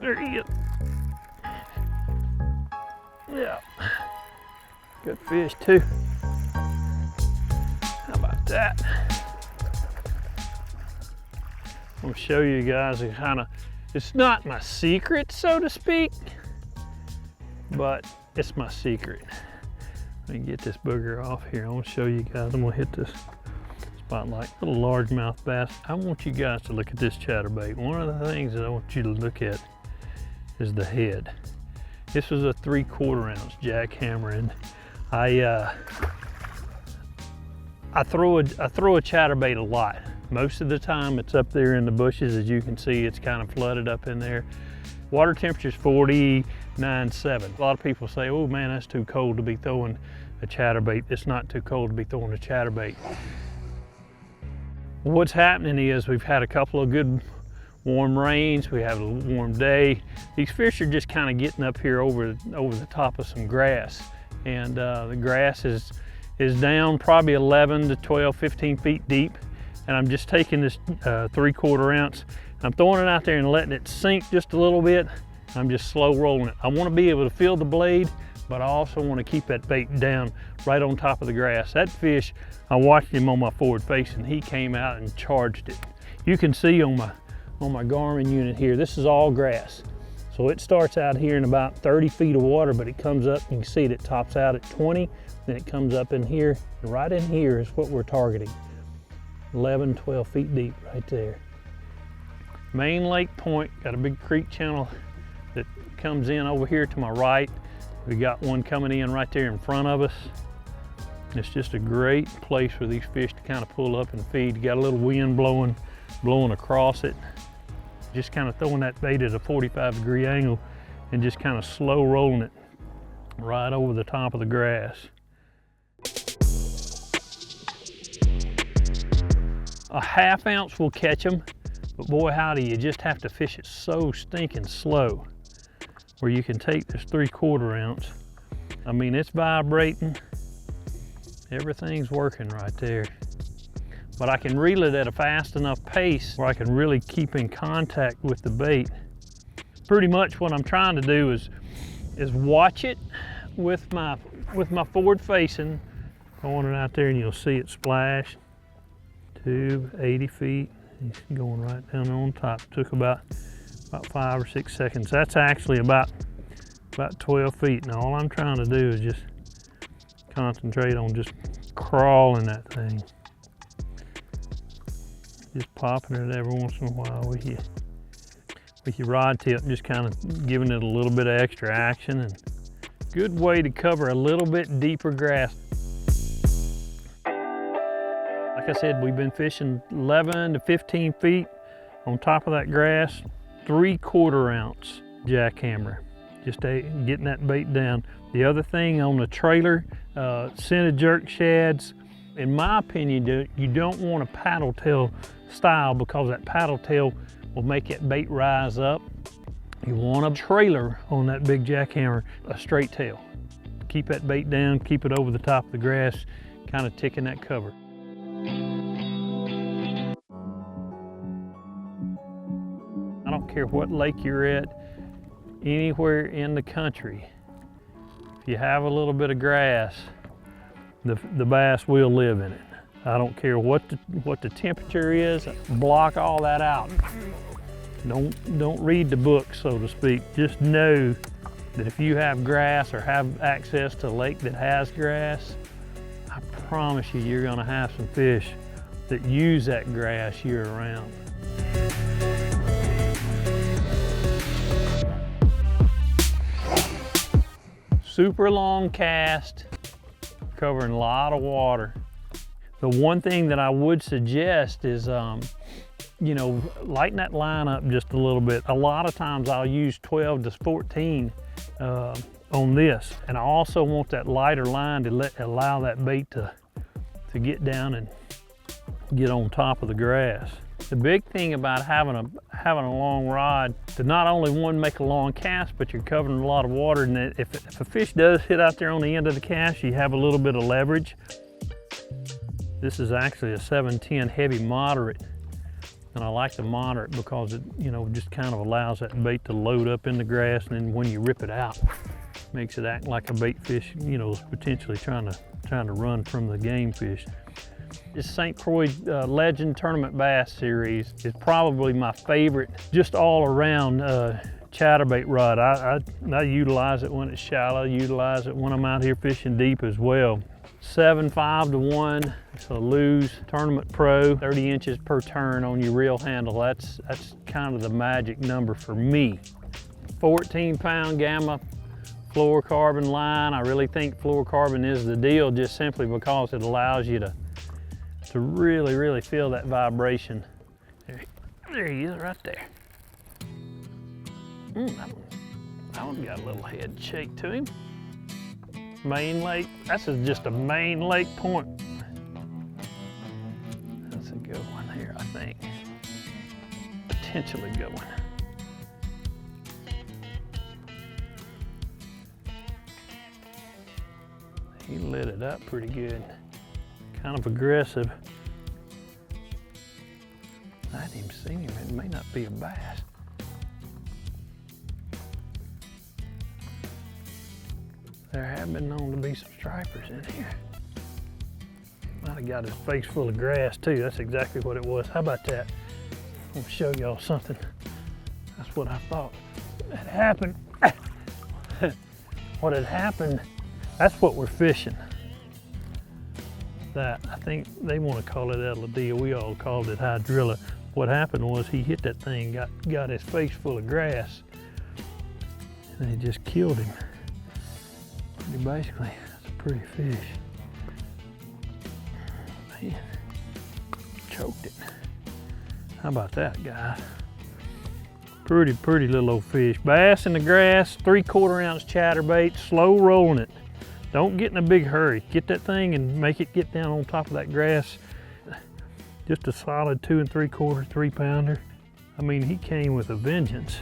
There he is. Yeah. Good fish too. How about that? I'm gonna show you guys a kind of, it's not my secret, so to speak, but it's my secret. Let me get this booger off here. I want to show you guys. I'm gonna hit this spotlight. Little largemouth bass. I want you guys to look at this chatterbait. One of the things that I want you to look at is the head. This was a 3/4 ounce JackHammer, and I throw a chatterbait a lot. Most of the time it's up there in the bushes. As you can see, it's kind of flooded up in there. Water temperature is 49.7. A lot of people say, oh man, that's too cold to be throwing a chatterbait. It's not too cold to be throwing a chatterbait. What's happening is we've had a couple of good warm rains. We have a warm day. These fish are just kind of getting up here over the top of some grass. And the grass is down probably 11 to 12, 15 feet deep. And I'm just taking this 3/4 ounce. I'm throwing it out there and letting it sink just a little bit. I'm just slow rolling it. I want to be able to feel the blade, but I also want to keep that bait down right on top of the grass. That fish, I watched him on my forward face and he came out and charged it. You can see on my Garmin unit here, this is all grass. So it starts out here in about 30 feet of water, but it comes up, you can see it tops out at 20, then it comes up in here, and right in here is what we're targeting. 11, 12 feet deep right there. Main lake point, got a big creek channel that comes in over here to my right. We got one coming in right there in front of us. It's just a great place for these fish to kind of pull up and feed. You got a little wind blowing across it. Just kind of throwing that bait at a 45-degree angle and just kind of slow rolling it right over the top of the grass. A 1/2 ounce will catch them, but boy howdy, you just have to fish it so stinking slow where you can take this 3/4 ounce. I mean, it's vibrating. Everything's working right there. But I can reel it at a fast enough pace where I can really keep in contact with the bait. Pretty much what I'm trying to do is watch it with my forward facing, throwing it out there, and you'll see it splash. Tube, 80 feet, he's going right down on top. Took about 5 or 6 seconds. That's actually about 12 feet. Now all I'm trying to do is just concentrate on just crawling that thing. Just popping it every once in a while with your rod tip, just kind of giving it a little bit of extra action, and good way to cover a little bit deeper grass. Like I said, we've been fishing 11 to 15 feet on top of that grass, 3/4 ounce JackHammer, just getting that bait down. The other thing on the trailer, Scented Jerk ShadZ, in my opinion, you don't want a paddle tail style, because that paddle tail will make that bait rise up. You want a trailer on that big JackHammer, a straight tail. Keep that bait down, keep it over the top of the grass, kind of ticking that cover. I don't care what lake you're at, anywhere in the country, if you have a little bit of grass, the bass will live in it. I don't care what the temperature is, block all that out. Don't read the book, so to speak. Just know that if you have grass or have access to a lake that has grass, I promise you, you're gonna have some fish that use that grass year round. Super long cast, covering a lot of water. The one thing that I would suggest is, you know, lighten that line up just a little bit. A lot of times I'll use 12 to 14 on this. And I also want that lighter line to allow that bait to get down and get on top of the grass. The big thing about having a long rod, to not only one, make a long cast, but you're covering a lot of water, and if a fish does hit out there on the end of the cast, you have a little bit of leverage. This is actually a 710 heavy moderate, And I like the moderate because it, you know, just kind of allows that bait to load up in the grass, and then when you rip it out, makes it act like a bait fish, you know, is potentially trying to run from the game fish. This St. Croix Legend Tournament Bass Series is probably my favorite, just all around chatterbait rod. I utilize it when it's shallow, utilize it when I'm out here fishing deep as well. 7.5 to 1, it's a Lew's Tournament Pro, 30 inches per turn on your reel handle. That's kind of the magic number for me. 14-pound gamma fluorocarbon line. I really think fluorocarbon is the deal, just simply because it allows you to really feel that vibration. There he is right there. That one got a little head shake to him. Main lake, that's just a main lake point. That's a good one here, I think. Potentially good one. He lit it up pretty good. Kind of aggressive. I hadn't even seen him. It may not be a bass. There have been known to be some stripers in here. Might have got his face full of grass too. That's exactly what it was. How about that? I'm gonna show y'all something. That's what I thought had happened. What had happened, that's what we're fishing. That, I think they want to call it Elodea. We all called it hydrilla. What happened was he hit that thing, got his face full of grass, and it just killed him. Basically, that's a pretty fish. Man, choked it. How about that, guys? Pretty little old fish. Bass in the grass, 3/4 ounce chatterbait, slow rolling it. Don't get in a big hurry. Get that thing and make it get down on top of that grass. Just a solid 2 3/4, 3 pounder. I mean, he came with a vengeance.